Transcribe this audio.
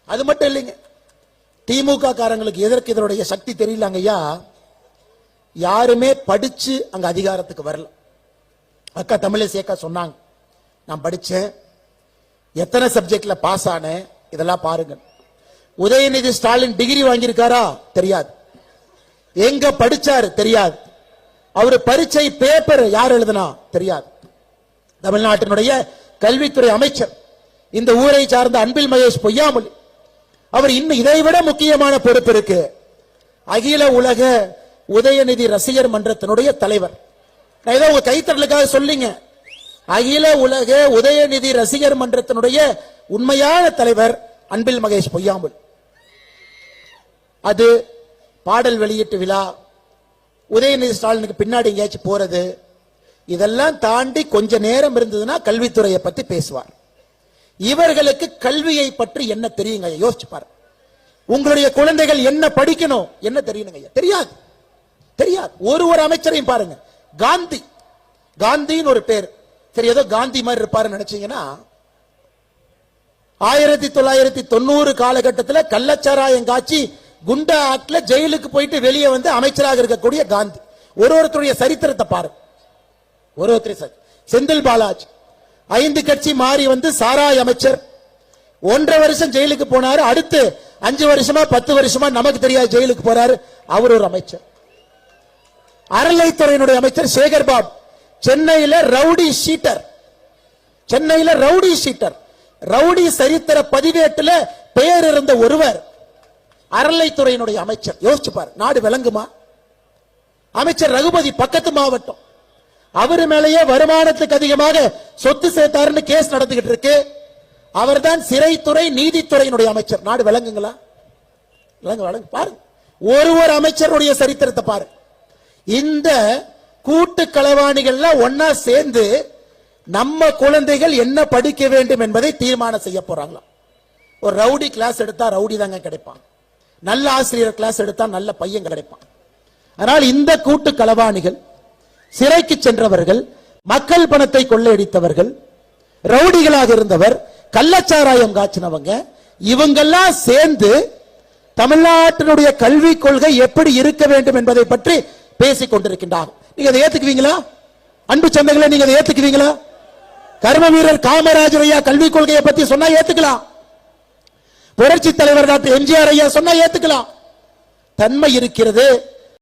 அது மட்டும் இல்லைங்க, திமுக காரங்களுக்கு எதற்கு இதனுடைய சக்தி தெரியலங்க ஐயா. யாருமே படிச்சு அங்க அதிகாரத்துக்கு வரல. அக்கா தமிழிசை அக்கா சொன்னாங்க, நான் படிச்சேன், எத்தனை சப்ஜெக்ட்ல பாஸ் ஆனேன், இதெல்லாம் பாருங்க. உதயநிதி ஸ்டாலின் டிகிரி வாங்கியிருக்காரா தெரியாது, எங்க படிச்சாரு தெரியாது, அவரு பரீட்சை பேப்பர் யார் எழுதுனா தெரியாது. தமிழ்நாட்டினுடைய கல்வித்துறை அமைச்சர் இந்த ஊரை சார்ந்த அன்பில் மகேஷ் பொய்யாமொழி, அவர் இன்னும் இதைவிட முக்கியமான பொறுப்பு இருக்கு, அகில உலக உதயநிதி ரசிகர் மன்றத்தினுடைய தலைவர். நான் ஏதோ உங்க கைத்தறலுக்காக சொல்லிங்க, அகில உலக உதயநிதி ரசிகர் மன்றத்தினுடைய உண்மையான தலைவர் அன்பில் மகேஷ் பொய்யாமொழி. அது பாடல் வெளியீட்டு விழா, உதயநிதி ஸ்டாலினுக்கு பின்னாடி எங்கேயாச்சும் போறது, இதெல்லாம் தாண்டி கொஞ்ச நேரம் இருந்ததுன்னா கல்வித்துறையை பத்தி பேசுவார். இவர்களுக்கு கல்வியை பற்றி என்ன தெரியுங்க? யோசிச்சு பாரு. உங்களுடைய குழந்தைகள் என்ன படிக்கணும் என்ன தெரியணுங்க? தெரியாது, தெரியாது. ஒரு அமைச்சரையும் பாருங்க. காந்தி, காந்தின்னு ஒரு பேர், சரி ஏதோ காந்தி மாதிரி இருப்பாருன்னு நினைச்சீங்கன்னா, 1990 காலகட்டத்தில் கள்ளச்சாராயம் காட்சி குண்டா ஆக்ட்ல ஜெயிலுக்கு போயிட்டு வெளியே வந்து அமைச்சராக இருக்கக்கூடிய காந்தி. ஒருத்தருடைய சரித்திரத்தை பாருங்க. செந்தில் பாலாஜி 5 கட்சி மாறி வந்து சாராய் அமைச்சர், 1.5 வருஷம் ஜெயிலுக்கு போனாரு. அடுத்து 5 வருஷமா 10 வருஷமா நமக்கு தெரியாது ஜெயிலுக்கு போறாரு, அவர் ஒரு அமைச்சர். அறநிலைத்துறையினுடைய அமைச்சர் சேகர் பாபு, சென்னையில ரவுடி ஷீட்டர், சென்னையில ரவுடி ஷீட்டர், ரவுடி சரித்திர பதிவேட்டுல பெயர் இருந்த ஒருவர் அறநிலைத்துறையினுடைய அமைச்சர். யோசிச்சு பாரு, நாடு விளங்குமா? அமைச்சர் ரகுபதி பக்கத்து மாவட்டம், அவரு மேலேயே வருமானத்துக்கு அதிகமாக சொத்து சேர்த்தாருன்னு கேஸ் நடந்துகிட்டு இருக்கு. அவர்தான் சிறைத்துறை நீதித்துறையினுடைய அமைச்சர். நாடு விளங்குங்களா? விளங்கு பாருங்க. ஒரு அமைச்சருடைய சரித்திரத்தை பாரு. இந்த கூட்டு களவாணிகள்லாம் ஒன்னா சேர்ந்து நம்ம குழந்தைகள் என்ன படிக்க வேண்டும் என்பதை தீர்மானம் செய்ய போறாங்களா. ஒரு ரவுடி கிளாஸ் எடுத்தா ரவுடி தாங்க கிடைப்பான், நல்ல ஆசிரியர் கிளாஸ் எடுத்தா நல்ல பையன் கிடைப்பான். ஆனால் இந்த கூட்டு களவாணிகள், சிறைக்கு சென்றவர்கள், மக்கள் பணத்தை கொள்ளையடித்தவர்கள், ரவுடிகளாக இருந்தவர், கள்ளச்சாராயம் காய்ச்சினவங்க, இவங்கெல்லாம் சேர்ந்து தமிழ்நாட்டினுடைய கல்விக் கொள்கை எப்படி இருக்க வேண்டும் என்பதை பற்றி பேசிக் கொண்டிருக்கின்றார். நீங்க அதை ஏத்துக்குவீங்களா? அன்பு சந்தைகளை நீங்க அதை ஏத்துக்குவீங்களா? கர்ம வீரர் காமராஜர் ஐயா கல்விக் கொள்கையை பத்தி சொன்னா ஏத்துக்கலாம், புரட்சி தலைவர் டாக்டர் எம்ஜிஆர் ஐயா சொன்னா ஏத்துக்கலாம். தன்மை இருக்கிறது,